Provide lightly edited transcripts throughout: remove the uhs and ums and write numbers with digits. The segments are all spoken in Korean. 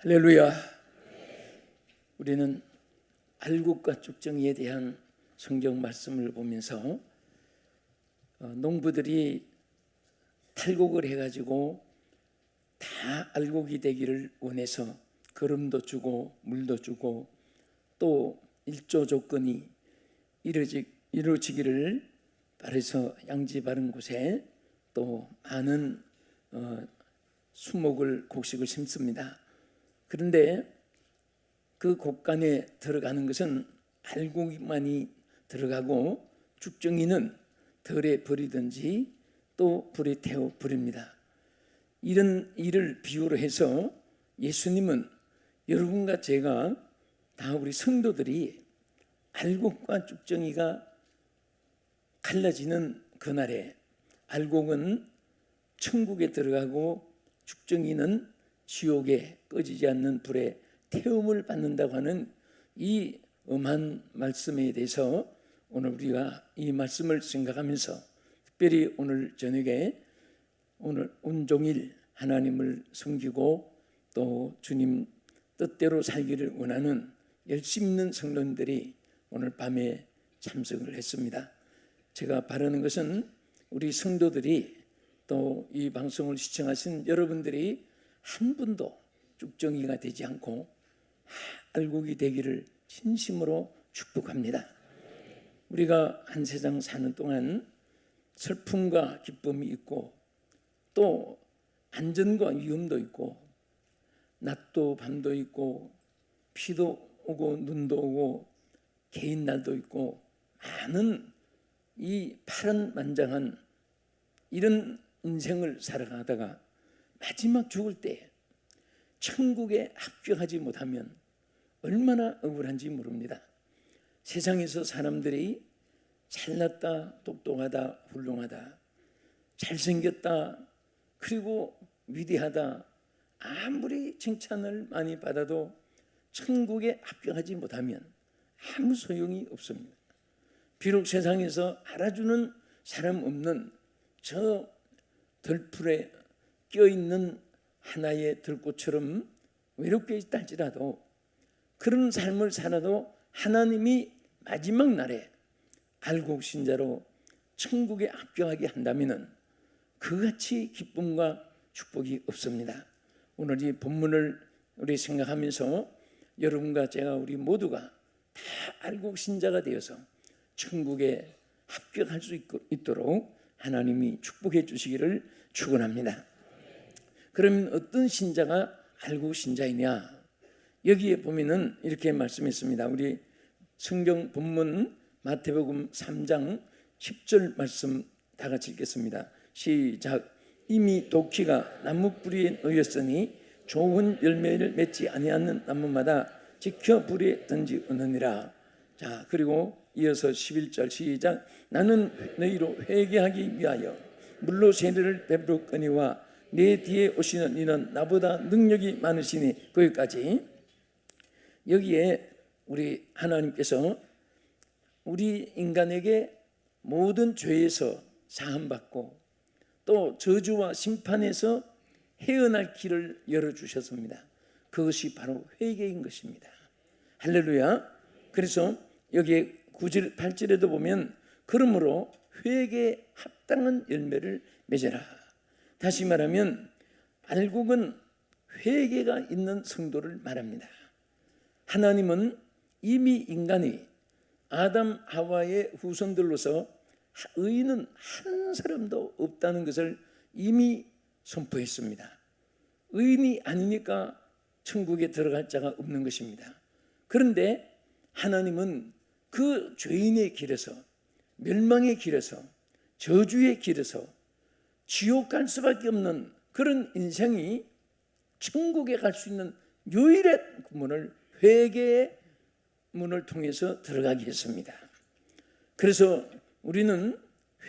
할렐루야. 우리는 알곡과 쭉정이에 대한 성경 말씀을 보면서 농부들이 탈곡을 해가지고 다 알곡이 되기를 원해서 거름도 주고 물도 주고 또 일조 조건이 이루어지기를 바라서 양지 바른 곳에 또 많은 수목을 곡식을 심습니다. 그런데 그 곡간에 들어가는 것은 알곡만이 들어가고 쭉정이는 덜에 버리든지 또 불에 태워 버립니다. 이런 일을 비유로 해서 예수님은 여러분과 제가 다 우리 성도들이 알곡과 쭉정이가 갈라지는 그날에 알곡은 천국에 들어가고 쭉정이는 지옥에 꺼지지 않는 불에 태움을 받는다고 하는 이 엄한 말씀에 대해서 오늘 우리가 이 말씀을 생각하면서 특별히 오늘 저녁에 오늘 온종일 하나님을 섬기고 또 주님 뜻대로 살기를 원하는 열심 있는 성도님들이 오늘 밤에 참석을 했습니다. 제가 바라는 것은 우리 성도들이 또 이 방송을 시청하신 여러분들이 한 분도 쭉정이가 되지 않고 알곡이 되기를 진심으로 축복합니다. 우리가 한 세상 사는 동안 슬픔과 기쁨이 있고 또 안전과 위험도 있고 낮도 밤도 있고 비도 오고 눈도 오고 개인 날도 있고 많은 이 파란만장한 이런 인생을 살아가다가 마지막 죽을 때 천국에 합격하지 못하면 얼마나 억울한지 모릅니다. 세상에서 사람들이 잘났다, 똑똑하다, 훌륭하다, 잘생겼다, 그리고 위대하다 아무리 칭찬을 많이 받아도 천국에 합격하지 못하면 아무 소용이 없습니다. 비록 세상에서 알아주는 사람 없는 저 들풀에 껴있는 하나의 들꽃처럼 외롭게 있다 할지라도 그런 삶을 살아도 하나님이 마지막 날에 알곡 신자로 천국에 합격하게 한다면 그같이 기쁨과 축복이 없습니다. 오늘 이 본문을 우리 생각하면서 여러분과 제가 우리 모두가 다 알곡 신자가 되어서 천국에 합격할 수 있도록 하나님이 축복해 주시기를 축원합니다. 그러면 어떤 신자가 알곡 신자이냐? 여기에 보면은 이렇게 말씀했습니다. 우리 성경 본문 마태복음 3장 10절 말씀 다 같이 읽겠습니다. 시작. 이미 도끼가 나무 뿌리에 놓였으니 좋은 열매를 맺지 아니하는 나무마다 지켜 불에 던지느니라. 자, 그리고 이어서 11절 시작. 나는 너희로 회개하기 위하여 물로 세례를 베풀었거니와 내 뒤에 오시는 이는 나보다 능력이 많으시니. 거기까지. 여기에 우리 하나님께서 우리 인간에게 모든 죄에서 사함받고 또 저주와 심판에서 헤어날 길을 열어주셨습니다. 그것이 바로 회개인 것입니다. 할렐루야. 그래서 여기에 9절 8절에도 보면 그러므로 회개에 합당한 열매를 맺어라. 다시 말하면 알곡은 회개가 있는 성도를 말합니다. 하나님은 이미 인간이 아담 하와의 후손들로서 의인은 한 사람도 없다는 것을 이미 선포했습니다. 의인이 아니니까 천국에 들어갈 자가 없는 것입니다. 그런데 하나님은 그 죄인의 길에서 멸망의 길에서 저주의 길에서 지옥 갈 수밖에 없는 그런 인생이 천국에 갈 수 있는 유일의 문을 회개의 문을 통해서 들어가게 했습니다. 그래서 우리는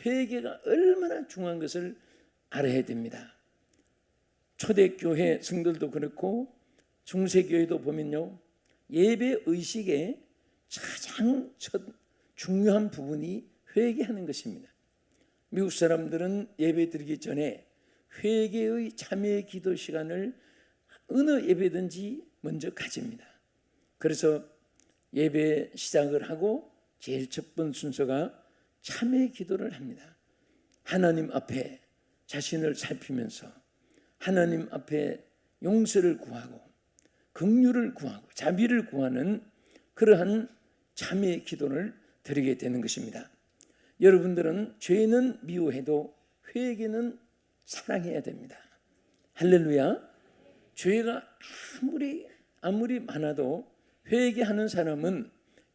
회개가 얼마나 중요한 것을 알아야 됩니다. 초대교회 성들도 그렇고 중세교회도 보면요, 예배 의식의 가장 중요한 부분이 회개하는 것입니다. 미국 사람들은 예배 드리기 전에 회개의 참회 기도 시간을 어느 예배든지 먼저 가집니다. 그래서 예배 시작을 하고 제일 첫 번째 순서가 참회 기도를 합니다. 하나님 앞에 자신을 살피면서 하나님 앞에 용서를 구하고 긍휼을 구하고 자비를 구하는 그러한 참회 기도를 드리게 되는 것입니다. 여러분들은 죄는 미워해도 회개는 사랑해야 됩니다. 할렐루야. 죄가 아무리 많아도 회개하는 사람은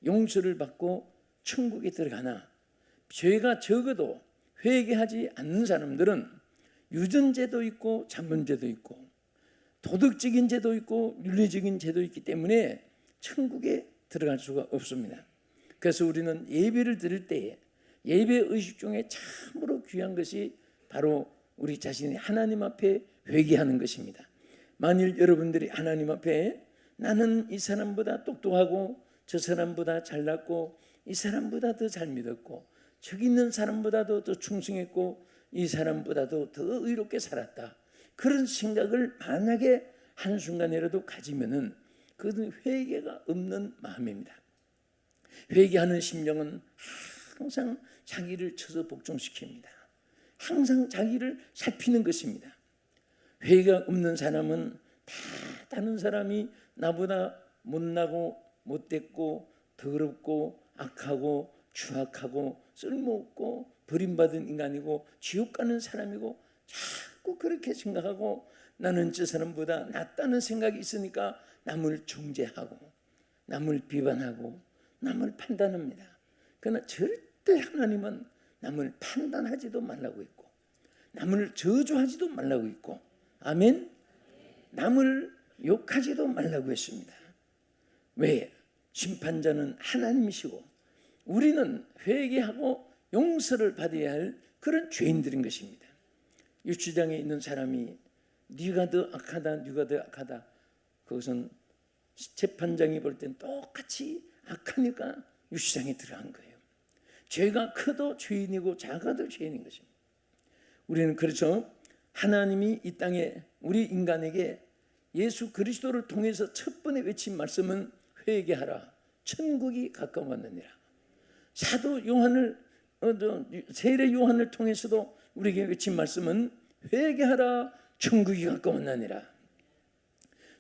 용서를 받고 천국에 들어가나, 죄가 적어도 회개하지 않는 사람들은 유전죄도 있고 잔문죄도 있고 도덕적인 죄도 있고 윤리적인 죄도 있기 때문에 천국에 들어갈 수가 없습니다. 그래서 우리는 예배를 드릴 때에 예배 의식 중에 참으로 귀한 것이 바로 우리 자신이 하나님 앞에 회개하는 것입니다. 만일 여러분들이 하나님 앞에 나는 이 사람보다 똑똑하고 저 사람보다 잘났고 이 사람보다 더 잘 믿었고 저기 있는 사람보다도 더 충성했고 이 사람보다도 더 의롭게 살았다, 그런 생각을 만약에 한순간이라도 가지면은 그것은 회개가 없는 마음입니다. 회개하는 심령은 항상 자기를 쳐서 복종시킵니다. 항상 자기를 살피는 것입니다. 회개가 없는 사람은 다른 사람이 나보다 못나고 못됐고 더럽고 악하고 추악하고 쓸모없고 버림받은 인간이고 지옥 가는 사람이고 자꾸 그렇게 생각하고 나는 저 사람보다 낫다는 생각이 있으니까 남을 정죄하고 남을 비판하고 남을 판단합니다. 그러나 절대 하나님은 남을 판단하지도 말라고 했고 남을 저주하지도 말라고 했고, 아멘. 남을 욕하지도 말라고 했습니다. 왜? 심판자는 하나님이시고 우리는 회개하고 용서를 받아야 할 그런 죄인들인 것입니다. 유치장에 있는 사람이 네가 더 악하다, 네가 더 악하다, 그것은 재판장이 볼 땐 똑같이 악하니까 유치장에 들어간 거예요. 죄가 커도 죄인이고 작아도 죄인인 것입니다. 우리는 그래서 하나님이 이 땅에 우리 인간에게 예수 그리스도를 통해서 첫 번에 외친 말씀은 회개하라, 천국이 가까웠느니라. 사도 요한을 세례 요한을 통해서도 우리에게 외친 말씀은 회개하라, 천국이 가까웠느니라.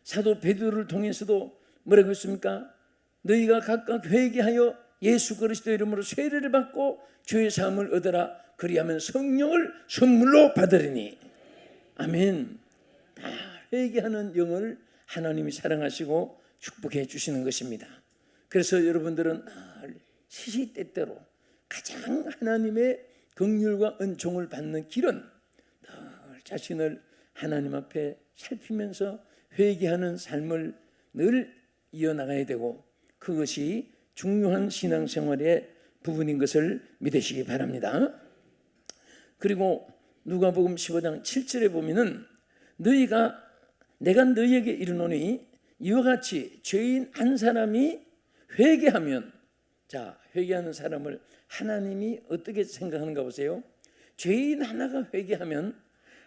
사도 베드로를 통해서도 뭐라고 했습니까? 너희가 각각 회개하여 예수 그리스도 이름으로 세례를 받고 죄의 사함을 얻어라, 그리하면 성령을 선물로 받으리니. 아멘. 다 회개하는 영을 하나님이 사랑하시고 축복해 주시는 것입니다. 그래서 여러분들은 시시때때로 가장 하나님의 긍휼과 은총을 받는 길은 늘 자신을 하나님 앞에 살피면서 회개하는 삶을 늘 이어나가야 되고, 그것이 중요한 신앙생활의 부분인 것을 믿으시기 바랍니다. 그리고 누가복음 15장 7절에 보면은 내가 너희에게 이르노니 이와 같이 죄인 한 사람이 회개하면, 자, 회개하는 사람을 하나님이 어떻게 생각하는가 보세요. 죄인 하나가 회개하면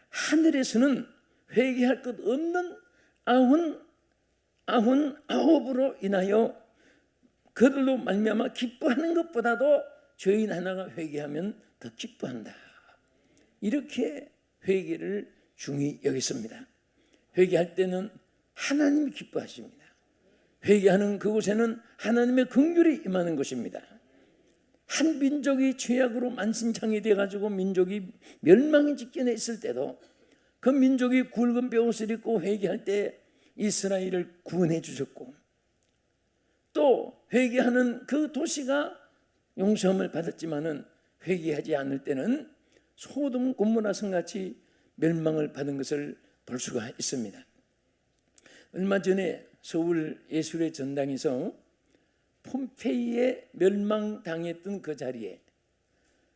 하늘에서는 회개할 것 없는 99으로 인하여 그들로 말미암아 기뻐하는 것보다도 죄인 하나가 회개하면 더 기뻐한다. 이렇게 회개를 중히 여겼습니다. 회개할 때는 하나님이 기뻐하십니다. 회개하는 그곳에는 하나님의 긍휼이 임하는 것입니다. 한 민족이 죄악으로 만신창이 돼가지고 민족이 멸망에 직전에 있을 때도 그 민족이 굵은 벼옷을 입고 회개할 때 이스라엘을 구원해 주셨고, 또 회개하는 그 도시가 용서함을 받았지만은 회개하지 않을 때는 소돔 고모라 성같이 멸망을 받은 것을 볼 수가 있습니다. 얼마 전에 서울 예술의 전당에서 폼페이에 멸망당했던 그 자리에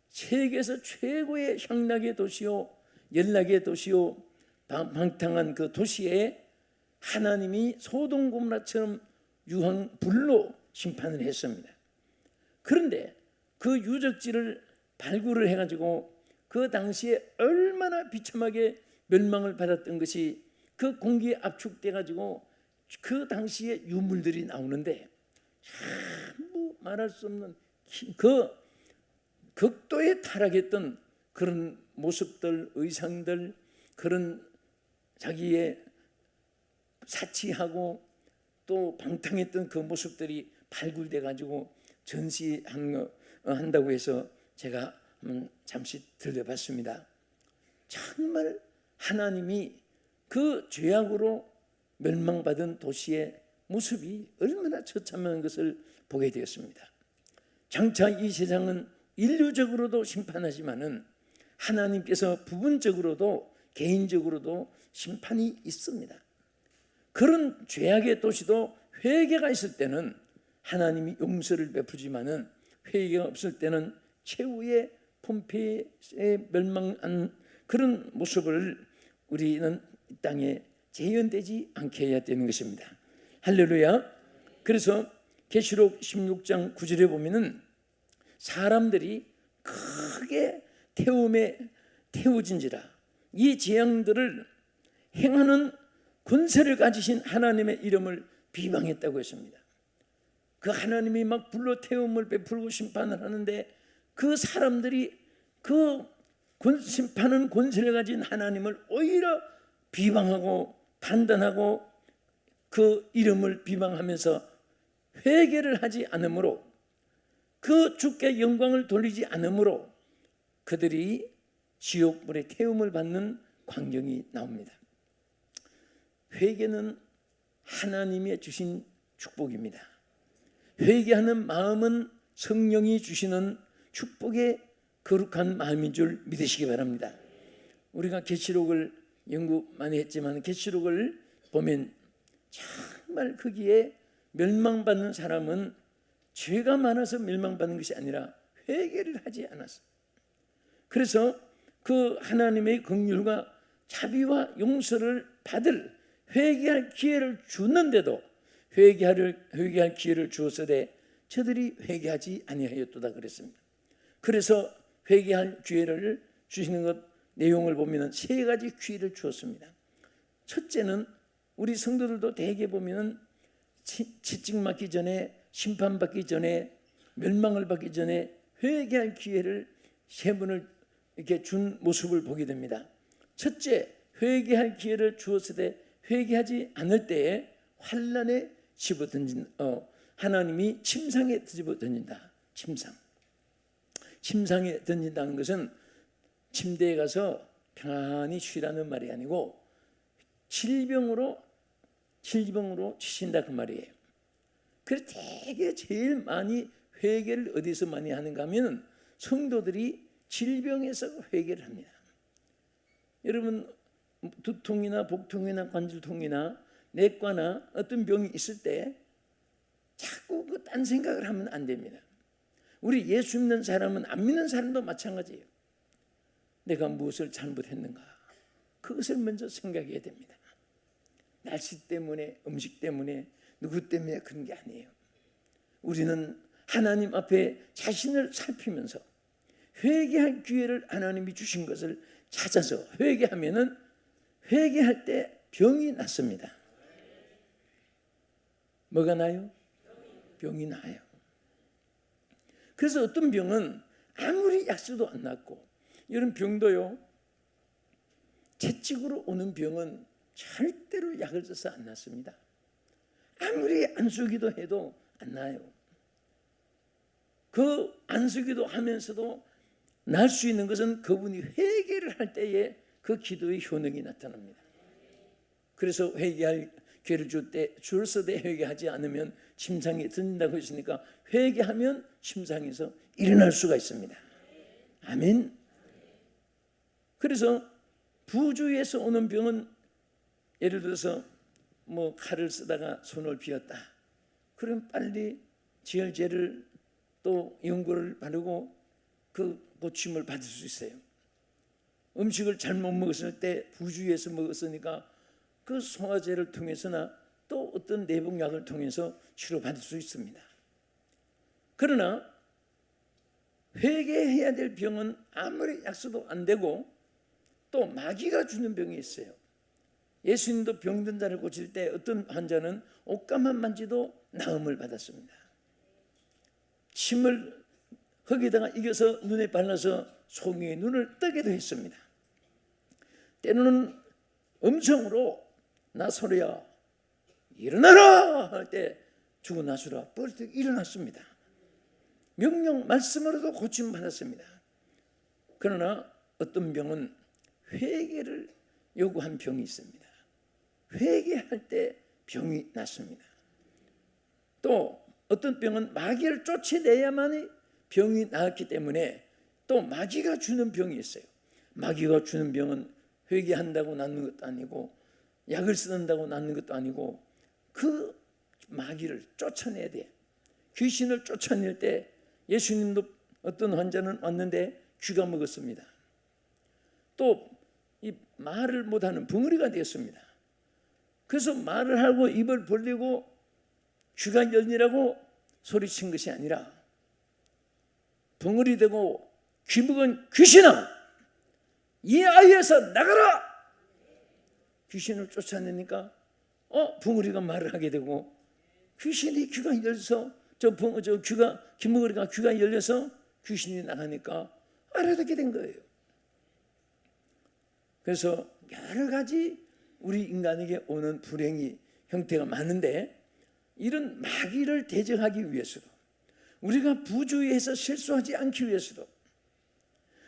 세계에서 최고의 향락의 도시요 연락의 도시요 방탕한 그 도시에 하나님이 소돔 고모라처럼 유황 불로 심판을 했습니다. 그런데 그 유적지를 발굴을 해가지고 그 당시에 얼마나 비참하게 멸망을 받았던 것이 그 공기에 압축돼 가지고 그 당시에 유물들이 나오는데 전부 말할 수 없는 그 극도에 타락했던 그런 모습들, 의상들, 그런 자기의 사치하고 또 방탕했던 그 모습들이 발굴돼 가지고 전시한다고 해서 제가 잠시 들려봤습니다. 정말 하나님이 그 죄악으로 멸망받은 도시의 모습이 얼마나 처참한 것을 보게 되었습니다. 장차 이 세상은 인류적으로도 심판하지만은 하나님께서 부분적으로도 개인적으로도 심판이 있습니다. 그런 죄악의 도시도 회개가 있을 때는 하나님이 용서를 베푸지만은 회개가 없을 때는 최후의 폼페이에 멸망한 그런 모습을 우리는 이 땅에 재현되지 않게 해야 되는 것입니다. 할렐루야. 그래서 계시록 16장 9절에 보면은 사람들이 크게 태움에 태워진지라, 이 재앙들을 행하는 권세를 가지신 하나님의 이름을 비방했다고 했습니다. 그 하나님이 막 불로 태움을 베풀고 심판을 하는데 그 사람들이 그 심판하는 권세를 가진 하나님을 오히려 비방하고 판단하고 그 이름을 비방하면서 회개를 하지 않으므로, 그 주께 영광을 돌리지 않으므로 그들이 지옥불의 태움을 받는 광경이 나옵니다. 회개는 하나님이 주신 축복입니다. 회개하는 마음은 성령이 주시는 축복의 거룩한 마음인 줄 믿으시기 바랍니다. 우리가 계시록을 연구 많이 했지만 계시록을 보면 정말 거기에 멸망받는 사람은 죄가 많아서 멸망받는 것이 아니라 회개를 하지 않았어. 그래서 그 하나님의 긍휼과 자비와 용서를 받을 회개할 기회를 주는데도 회개할 기회를 주었으되 저들이 회개하지 아니하였도다 그랬습니다. 그래서 회개할 기회를 주시는 것 내용을 보면 세 가지 기회를 주었습니다. 첫째는 우리 성도들도 대개 보면 채찍 맞기 전에, 심판받기 전에, 멸망을 받기 전에 회개할 기회를 세 번을 이렇게 준 모습을 보게 됩니다. 첫째, 회개할 기회를 주었을 때 회개하지 않을 때에 환난에 집어던진 하나님이 침상에 집어던진다. 침상에 던진다는 것은 침대에 가서 편안히 쉬라는 말이 아니고 질병으로 치신다 그 말이에요. 그래서 되게 제일 많이 회개를 어디서 많이 하는가 하면 성도들이 질병에서 회개를 합니다. 여러분 두통이나 복통이나 관절통이나 내과나 어떤 병이 있을 때 자꾸 그 딴 생각을 하면 안 됩니다. 우리 예수 믿는 사람은 안 믿는 사람도 마찬가지예요. 내가 무엇을 잘못했는가, 그것을 먼저 생각해야 됩니다. 날씨 때문에, 음식 때문에, 누구 때문에 그런 게 아니에요. 우리는 하나님 앞에 자신을 살피면서 회개할 기회를 하나님이 주신 것을 찾아서 회개하면은 회개할 때 병이 낫습니다. 뭐가 나요? 병이 나요. 그래서 어떤 병은 아무리 약 써도 안 낫고, 이런 병도요, 채찍으로 오는 병은 절대로 약을 써서 안 낫습니다. 아무리 안수기도 해도 안 나요. 그 안수기도 하면서도 날 수 있는 것은 그분이 회개를 할 때에 그 기도의 효능이 나타납니다. 그래서 회개할 기회를 주었을 때 회개하지 않으면 침상에 든다고 했으니까 회개하면 침상에서 일어날 수가 있습니다. 아멘. 그래서 부주에서 오는 병은 예를 들어서 뭐 칼을 쓰다가 손을 비었다. 그럼 빨리 지혈제를 또 연고를 바르고 그 고침을 받을 수 있어요. 음식을 잘못 먹었을 때 부주에서 먹었으니까 그 소화제를 통해서나 또 어떤 내복약을 통해서 치료받을 수 있습니다. 그러나 회개해야 될 병은 아무리 약 써도 안 되고 또 마귀가 주는 병이 있어요. 예수님도 병든 자를 고칠 때 어떤 환자는 옷감만 만지도 나음을 받았습니다. 침을 흙에다가 이겨서 눈에 발라서 송이의 눈을 뜨게도 했습니다. 때로는 음성으로 나사로야 일어나라 할 때 죽은 나사로가 뻘떡 일어났습니다. 명령 말씀으로도 고침 받았습니다. 그러나 어떤 병은 회개를 요구한 병이 있습니다. 회개할 때 병이 낫습니다. 또 어떤 병은 마귀를 쫓아내야만이 병이 나았기 때문에 또 마귀가 주는 병이 있어요. 마귀가 주는 병은 회개한다고 낫는 것도 아니고 약을 쓰는다고 낫는 것도 아니고 그 마귀를 쫓아내야 돼. 귀신을 쫓아낼 때 예수님도 어떤 환자는 왔는데 쥐가 먹었습니다. 또 이 말을 못하는 벙어리가 되었습니다. 그래서 말을 하고 입을 벌리고 쥐가 열리라고 소리친 것이 아니라 벙어리 되고 귀 먹은 귀신아 이 아이에서 나가라! 귀신을 쫓아내니까 벙어리가 말을 하게 되고 귀신이 귀가 열려서 귀머거리가 귀가 열려서 귀신이 나가니까 알아듣게 된 거예요. 그래서 여러 가지 우리 인간에게 오는 불행이 형태가 많은데 이런 마귀를 대적하기 위해서도 우리가 부주의해서 실수하지 않기 위해서도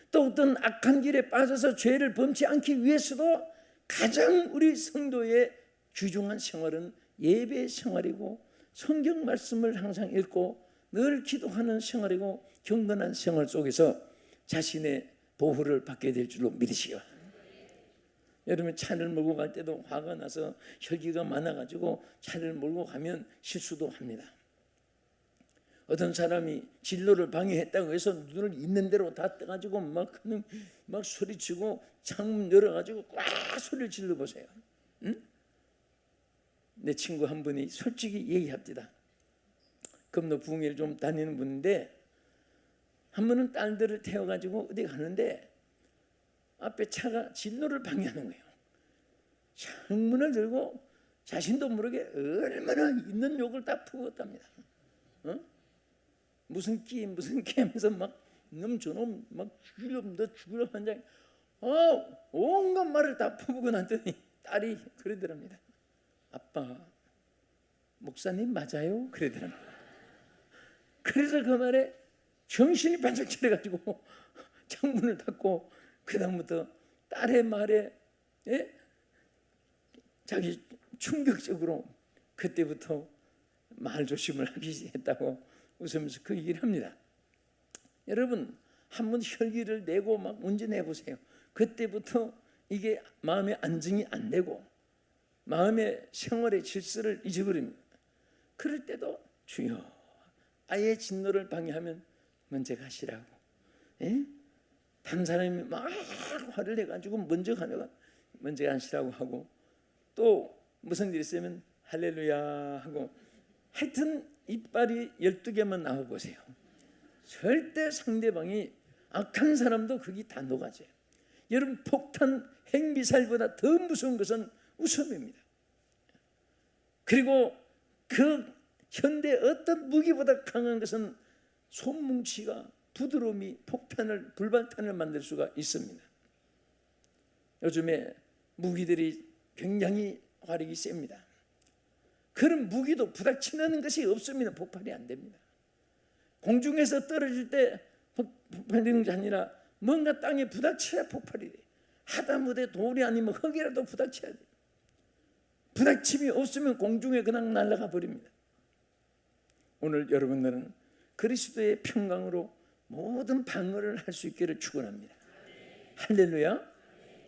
또 어떤 악한 길에 빠져서 죄를 범치 않기 위해서도 가장 우리 성도의 귀중한 생활은 예배 생활이고 성경 말씀을 항상 읽고 늘 기도하는 생활이고 경건한 생활 속에서 자신의 보호를 받게 될 줄로 믿으시오. 여러분 차를 몰고 갈 때도 화가 나서 혈기가 많아가지고 차를 몰고 가면 실수도 합니다. 어떤 사람이 진로를 방해했다고 해서 눈을 있는 대로 다 떠가지고 막 소리치고 창문 열어가지고 꽉 소리를 질러보세요. 응? 내 친구 한 분이 솔직히 얘기합니다. 금도 부흥회를 좀 다니는 분인데 한 번은 딸들을 태워가지고 어디 가는데 앞에 차가 진로를 방해하는 거예요. 창문을 들고 자신도 모르게 얼마나 있는 욕을 다 퍼붓답니다. 무슨 끼 하면서 막 놈 저놈 막 죽이려면 너 죽이려면 한장 온갖 말을 다 퍼붓고 났더니 딸이 그러더랍니다. 아빠 목사님 맞아요? 그러더랍니다. 그래서 그 말에 정신이 반짝 차려가지고 창문을 닫고 그 다음부터 딸의 말에 자기 충격적으로 그때부터 말 조심을 하기 했다고 웃으면서 그 얘기를 합니다. 여러분 한번 혈기를 내고 막 운전해 보세요. 그때부터 이게 마음의 안정이 안 되고 마음의 생활의 질서를 잊어버립니다. 그럴 때도 주여 아예 진노를 방해하면 먼저 가시라고. 다른 사람이 막 화를 내가지고 먼저 가시라고 하고 또 무슨 일이 있으면 할렐루야 하고 하여튼 이빨이 12개만 나와보세요. 절대 상대방이 악한 사람도 거기 다 녹아져요. 여러분 폭탄 핵미사일보다 더 무서운 것은 웃음입니다. 그리고 그 현대 어떤 무기보다 강한 것은 손뭉치가 부드러움이 불발탄을 만들 수가 있습니다. 요즘에 무기들이 굉장히 화력이 셉니다. 그런 무기도 부닥치는 것이 없으면 폭발이 안 됩니다. 공중에서 떨어질 때 폭발되는 게 아니라 뭔가 땅에 부닥쳐야 폭발이 돼. 하다못해 돌이 아니면 흙이라도 부닥쳐야 돼. 부닥침이 없으면 공중에 그냥 날아가 버립니다. 오늘 여러분들은 그리스도의 평강으로 모든 방어를 할 수 있기를 축원합니다. 할렐루야.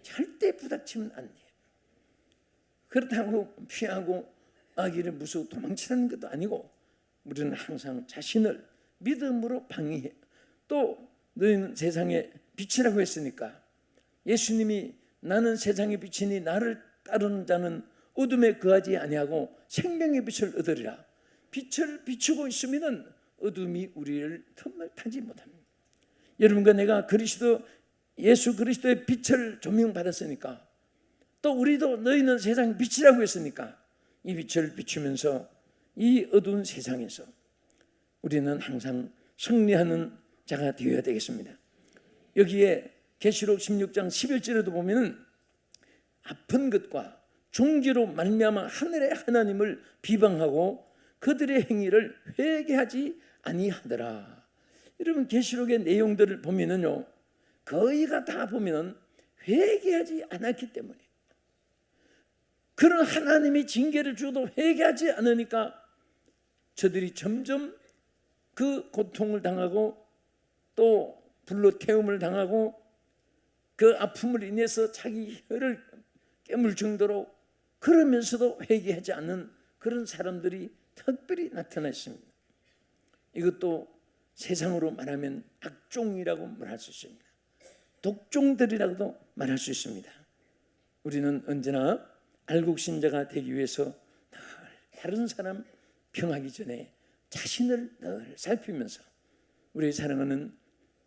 절대 부닥치면 안 돼요. 그렇다고 피하고 아기를 무서워 도망치는 것도 아니고 우리는 항상 자신을 믿음으로 방위해. 또 너희는 세상의 빛이라고 했으니까 예수님이 나는 세상의 빛이니 나를 따르는 자는 어둠에 거하지 아니하고 생명의 빛을 얻으리라. 빛을 비추고 있으면 어둠이 우리를 틈을 타지 못합니다. 여러분과 내가 예수 그리스도의 빛을 조명받았으니까 또 우리도 너희는 세상 빛이라고 했으니까 이 빛을 비추면서 이 어두운 세상에서 우리는 항상 승리하는 자가 되어야 되겠습니다. 여기에 계시록 16장 11절에도 보면은 아픈 것과 종기로 말미암아 하늘의 하나님을 비방하고 그들의 행위를 회개하지 아니하더라. 여러분 계시록의 내용들을 보면은요, 거의가 다 보면은 회개하지 않았기 때문에, 그런 하나님이 징계를 주어도 회개하지 않으니까 저들이 점점 그 고통을 당하고 또 불로 태움을 당하고 그 아픔을 인해서 자기 혀를 깨물 정도로, 그러면서도 회개하지 않는 그런 사람들이 특별히 나타나 있습니다. 이것도 세상으로 말하면 악종이라고 말할 수 있습니다. 독종들이라고도 말할 수 있습니다. 우리는 언제나 알곡신자가 되기 위해서 늘 다른 사람 평하기 전에 자신을 늘 살피면서, 우리 사랑하는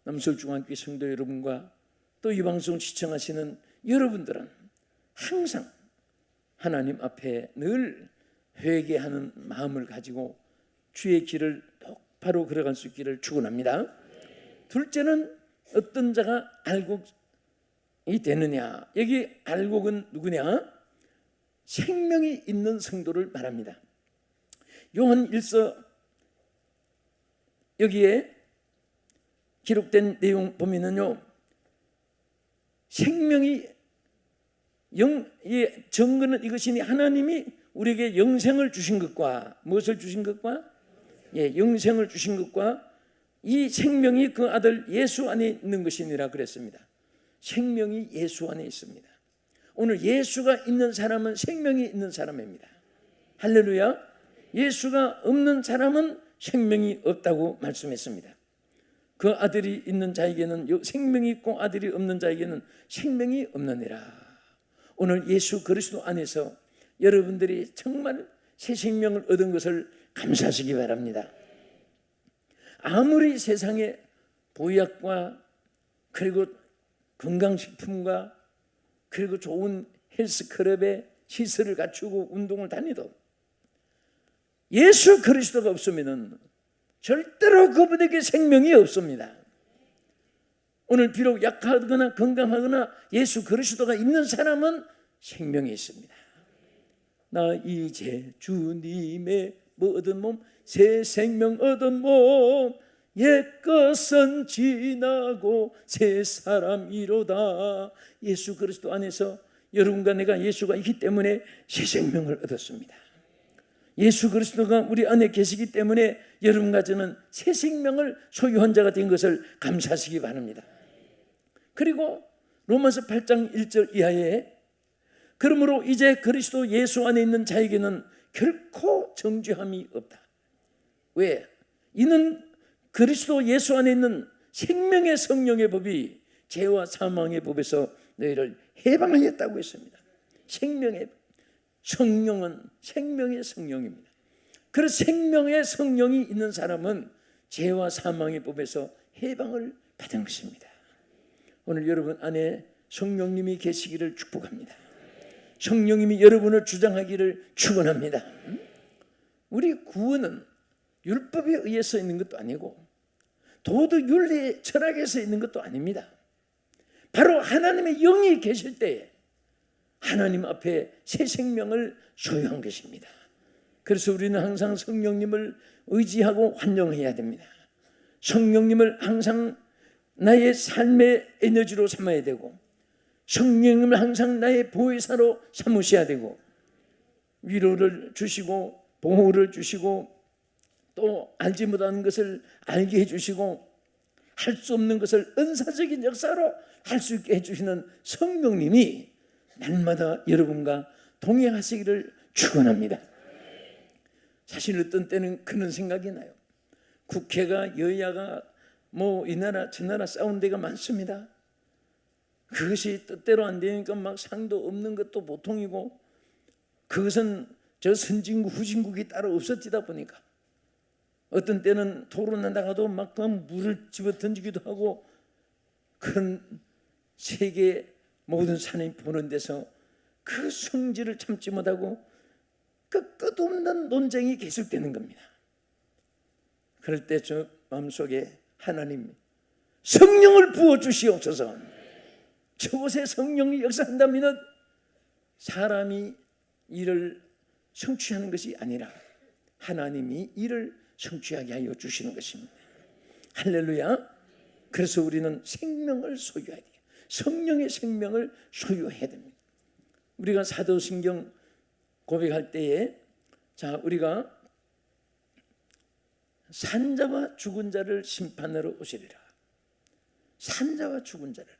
남서울중앙교회 성도 여러분과 또 이 방송 시청하시는 여러분들은 항상 하나님 앞에 늘 회개하는 마음을 가지고 주의 길을 똑바로 걸어갈 수 있기를 축원합니다. 둘째는 어떤 자가 알곡이 되느냐. 여기 알곡은 누구냐? 생명이 있는 성도를 말합니다. 요한 1서 여기에 기록된 내용 보면은요, 생명이 증거는 이것이니 하나님이 우리에게 영생을 주신 것과, 무엇을 주신 것과? 영생을 주신 것과 이 생명이 그 아들 예수 안에 있는 것이니라 그랬습니다. 생명이 예수 안에 있습니다. 오늘 예수가 있는 사람은 생명이 있는 사람입니다. 할렐루야. 예수가 없는 사람은 생명이 없다고 말씀했습니다. 그 아들이 있는 자에게는 생명이 있고 아들이 없는 자에게는 생명이 없느니라. 오늘 예수 그리스도 안에서 여러분들이 정말 새 생명을 얻은 것을 감사하시기 바랍니다. 아무리 세상에 보약과 그리고 건강식품과 그리고 좋은 헬스클럽에 시설을 갖추고 운동을 다니도 예수 그리스도가 없으면 절대로 그분에게 생명이 없습니다. 오늘 비록 약하거나 건강하거나 예수 그리스도가 있는 사람은 생명이 있습니다. 나 이제 주님의 얻은 몸, 새 생명 얻은 몸, 옛것은 지나고 새 사람이로다. 예수 그리스도 안에서 여러분과 내가 예수가 있기 때문에 새 생명을 얻었습니다. 예수 그리스도가 우리 안에 계시기 때문에 여러분과 저는 새 생명을 소유한 자가 된 것을 감사하시기 바랍니다. 그리고 로마서 8장 1절 이하에 그러므로 이제 그리스도 예수 안에 있는 자에게는 결코 정죄함이 없다. 왜? 이는 그리스도 예수 안에 있는 생명의 성령의 법이 죄와 사망의 법에서 너희를 해방하였다고 했습니다. 생명의 성령은 생명의 성령입니다. 그래서 생명의 성령이 있는 사람은 죄와 사망의 법에서 해방을 받은 것입니다. 오늘 여러분 안에 성령님이 계시기를 축복합니다. 성령님이 여러분을 주장하기를 축원합니다. 우리 구원은 율법에 의해서 있는 것도 아니고 도덕 윤리 철학에서 있는 것도 아닙니다. 바로 하나님의 영이 계실 때에 하나님 앞에 새 생명을 소유한 것입니다. 그래서 우리는 항상 성령님을 의지하고 환영해야 됩니다. 성령님을 항상 나의 삶의 에너지로 삼아야 되고 성령님을 항상 나의 보혜사로 삼으셔야 되고 위로를 주시고 보호를 주시고 또 알지 못하는 것을 알게 해주시고 할 수 없는 것을 은사적인 역사로 할 수 있게 해주시는 성령님이 날마다 여러분과 동행하시기를 축원합니다. 사실 어떤 때는 그런 생각이 나요. 국회가 여야가 이 나라 저 나라 싸운 데가 많습니다. 그것이 뜻대로 안 되니까 막 상도 없는 것도 보통이고, 그것은 저 선진국 후진국이 따로 없어지다 보니까 어떤 때는 토론하다가도 막 물을 집어 던지기도 하고, 그런 세계 모든 사람이 보는 데서 그 성질을 참지 못하고 그 끝없는 논쟁이 계속되는 겁니다. 그럴 때 저 마음속에 하나님 성령을 부어주시옵소서. 저곳에 성령이 역사한다면 사람이 일을 성취하는 것이 아니라 하나님이 일을 성취하게 하여 주시는 것입니다. 할렐루야. 그래서 우리는 생명을 소유해야 돼요. 성령의 생명을 소유해야 됩니다. 우리가 사도신경 고백할 때에 우리가 산자와 죽은 자를 심판하러 오시리라. 산자와 죽은 자를.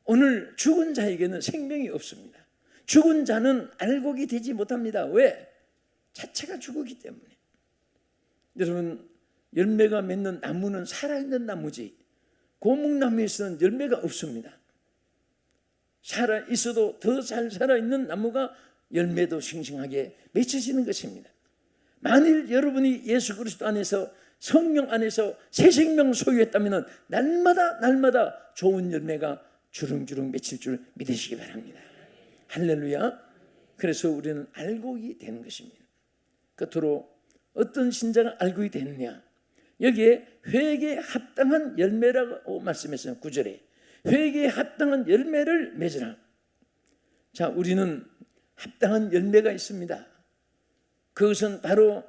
오늘 죽은 자에게는 생명이 없습니다. 죽은 자는 알곡이 되지 못합니다. 왜? 자체가 죽었기 때문에. 여러분, 열매가 맺는 나무는 살아있는 나무지 고목나무에서는 열매가 없습니다. 살아있어도 더 잘 살아있는 나무가 열매도 싱싱하게 맺혀지는 것입니다. 만일 여러분이 예수 그리스도 안에서 성령 안에서 새 생명 소유했다면 날마다 좋은 열매가 주릉주릉 맺힐 줄 믿으시기 바랍니다. 할렐루야. 그래서 우리는 알곡이 되는 것입니다. 끝으로 어떤 신자가 알곡이 되느냐, 여기에 회개에 합당한 열매라고 말씀했어요. 9절에 회개에 합당한 열매를 맺으라. 우리는 합당한 열매가 있습니다. 그것은 바로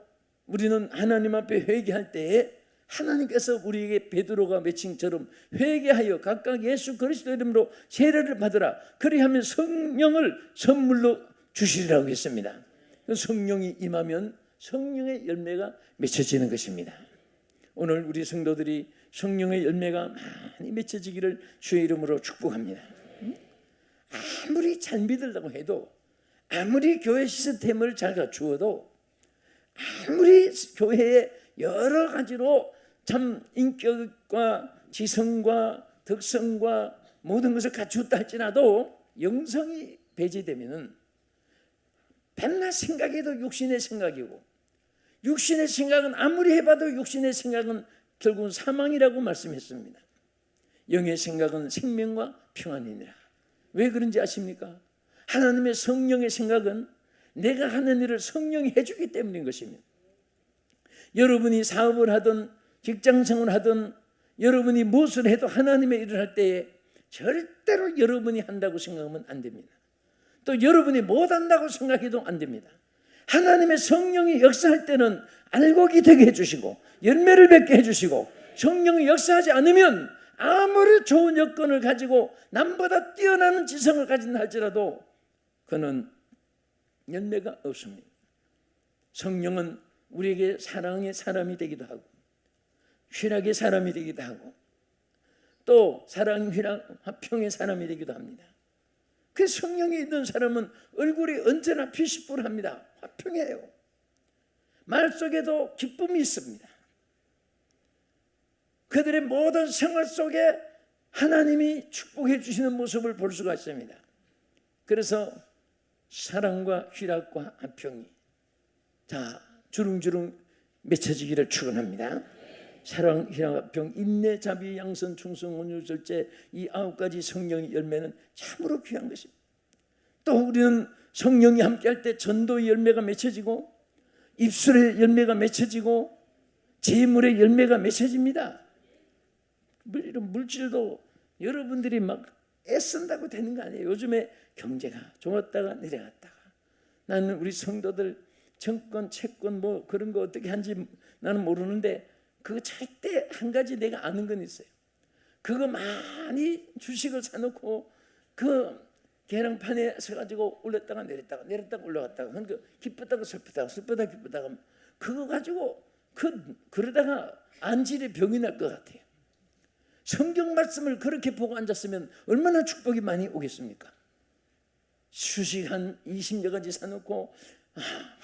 우리는 하나님 앞에 회개할 때에 하나님께서 우리에게 베드로가 맺힌처럼 회개하여 각각 예수 그리스도 이름으로 세례를 받으라. 그리하면 성령을 선물로 주시리라고 했습니다. 성령이 임하면 성령의 열매가 맺혀지는 것입니다. 오늘 우리 성도들이 성령의 열매가 많이 맺혀지기를 주의 이름으로 축복합니다. 아무리 잘 믿으려고 해도, 아무리 교회 시스템을 잘 갖추어도, 아무리 교회에 여러 가지로 참 인격과 지성과 덕성과 모든 것을 갖추었다 할지라도 영성이 배제되면은 밤낮 생각해도 육신의 생각이고, 육신의 생각은 아무리 해봐도 육신의 생각은 결국은 사망이라고 말씀했습니다. 영의 생각은 생명과 평안이니라. 왜 그런지 아십니까? 하나님의 성령의 생각은 내가 하는 일을 성령이 해주기 때문인 것입니다. 여러분이 사업을 하든 직장생활을 하든 여러분이 무엇을 해도 하나님의 일을 할 때에 절대로 여러분이 한다고 생각하면 안 됩니다. 또 여러분이 못한다고 생각해도 안 됩니다. 하나님의 성령이 역사할 때는 알곡이 되게 해주시고 열매를 맺게 해주시고, 성령이 역사하지 않으면 아무리 좋은 여건을 가지고 남보다 뛰어나는 지성을 가진다 할지라도 그는 열매가 없습니다. 성령은 우리에게 사랑의 사람이 되기도 하고 희락의 사람이 되기도 하고 또 사랑, 희락, 화평의 사람이 되기도 합니다. 그 성령이 있는 사람은 얼굴이 언제나 피시불합니다. 화평해요. 말 속에도 기쁨이 있습니다. 그들의 모든 생활 속에 하나님이 축복해 주시는 모습을 볼 수가 있습니다. 그래서 사랑과 희락과 화평이 주릉주릉 맺혀지기를 축원합니다. 사랑, 희락, 화평, 인내, 자비, 양선, 충성, 온유, 절제, 이 9가지 성령의 열매는 참으로 귀한 것입니다. 또 우리는 성령이 함께할 때 전도의 열매가 맺혀지고 입술의 열매가 맺혀지고 재물의 열매가 맺혀집니다. 이런 물질도 여러분들이 막 애쓴다고 되는 거 아니에요. 요즘에 경제가 좋았다가 내려갔다가, 나는 우리 성도들 정권, 채권 뭐 그런 거 어떻게 하는지 나는 모르는데 그거 절대 한 가지 내가 아는 건 있어요. 그거 많이 주식을 사놓고 그 계량판에 서가지고 올렸다가 내렸다가 올라갔다가, 그러니까 기쁘다가 슬프다가 기쁘다가 그거 가지고 그러다가 안질의 병이 날 것 같아요. 성경 말씀을 그렇게 보고 앉았으면 얼마나 축복이 많이 오겠습니까? 주식 한 20여 가지 사놓고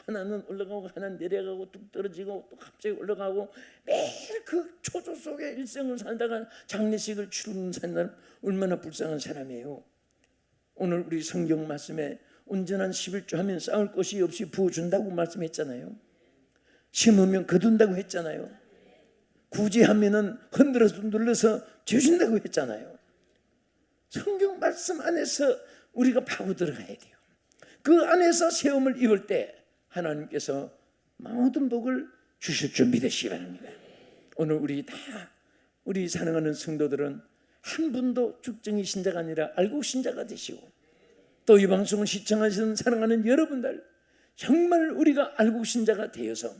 하나는 올라가고 하나는 내려가고 뚝 떨어지고 또 갑자기 올라가고 매일 그 초조 속에 일생을 살다가 장례식을 치르는 사람 얼마나 불쌍한 사람이에요. 오늘 우리 성경 말씀에 온전한 11조 하면 쌓을 것이 없이 부어준다고 말씀했잖아요. 심으면 거둔다고 했잖아요. 구제하면은 흔들어서 눌러서 주신다고 했잖아요. 성경 말씀 안에서 우리가 파고 들어가야 돼요. 그 안에서 세움을 입을 때 하나님께서 모든 복을 주실 줄 믿으시기 바랍니다. 오늘 우리 사랑하는 성도들은 한 분도 죽정이 신자가 아니라 알곡 신자가 되시고, 또 이 방송을 시청하시는 사랑하는 여러분들, 정말 우리가 알곡 신자가 되어서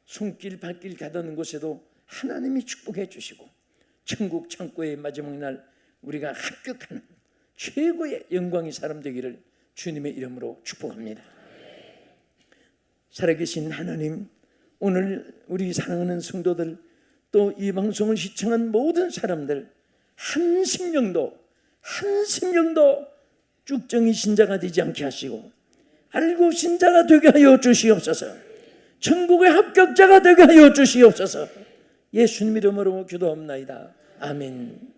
손길 발길 가다는 곳에도 하나님이 축복해 주시고, 천국 창고의 마지막 날 우리가 합격하는 최고의 영광의 사람 되기를 주님의 이름으로 축복합니다. 살아계신 하나님, 오늘 우리 사랑하는 성도들, 또 이 방송을 시청한 모든 사람들, 한 심령도 쭉정이 신자가 되지 않게 하시고 알고 신자가 되게 하여 주시옵소서. 천국의 합격자가 되게 하여 주시옵소서. 예수님 이름으로 기도합나이다. 아멘.